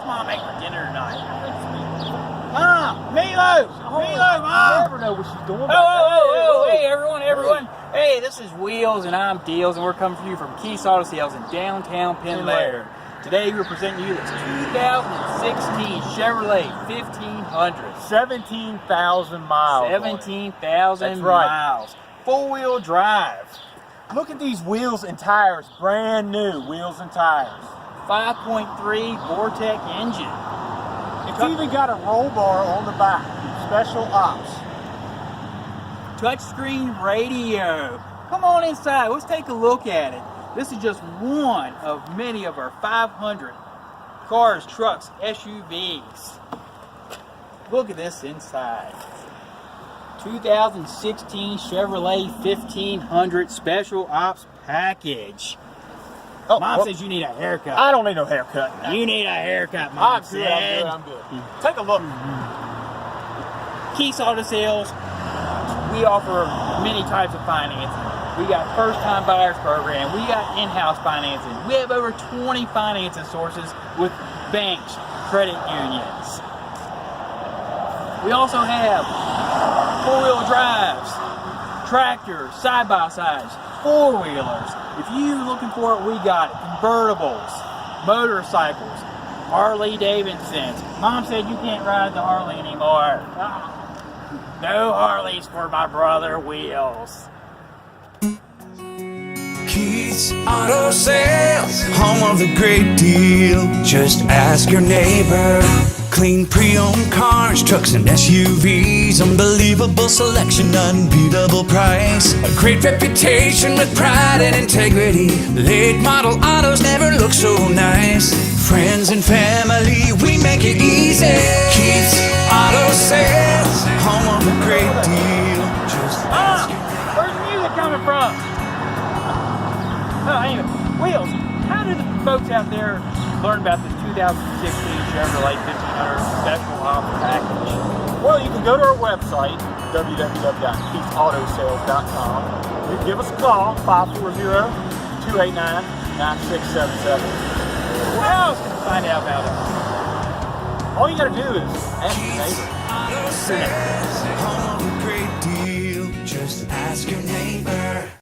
What's Mom making for dinner tonight? Mom! Meatloaf! Meatloaf, Mom! I never know what she's doing. Oh, hey, everyone. Hey, this is Wheels and I'm Deals, and we're coming for you from Keith's Auto Sales in downtown Penn Laird. Today we're presenting you this 2016 Chevrolet 1500. 17,000 miles. 17,000 right. miles. Four-wheel drive. Look at these wheels and tires. Brand new wheels and tires. 5.3 Vortec engine. It's even got a roll bar on the back. Special Ops. Touchscreen radio. Come on inside. Let's take a look at it. This is just one of many of our 500 cars, trucks, SUVs. Look at this inside. 2016 Chevrolet 1500 Special Ops package. Oh, Mom says you need a haircut. I don't need no haircut. You need a haircut, Mom I'm said. good. Take a look. Keith's Auto Sales, we offer many types of financing. We got first-time buyers program. We got in-house financing. We have over 20 financing sources with banks, credit unions. We also have four-wheel drives, tractors, side-by-sides, four-wheelers. If you're looking for it, we got it. Convertibles, motorcycles, Harley Davidsons. Mom said you can't ride the Harley anymore. No Harleys for my brother Wheels. Keith's Auto Sales, home of the great deal. Just ask your neighbor. Clean pre-owned cars, trucks and SUVs. Unbelievable selection, unbeatable price. A great reputation with pride and integrity. Late model autos never look so nice. Friends and family, we make it easy. Keith's Auto Sales, home of the great deal. Just ask your neighbor. Where's the music coming from? Oh, anyway, Wheels, how did the folks out there learn about this 2016 Chevrolet 1500 Special Ops package? Well, you can go to our website, www.keithsautosales.com. You can give us a call, 540-289-9677. What else can you find out about it? All you gotta do is ask your neighbor. Auto Sales, home of the great deal. Just ask your neighbor.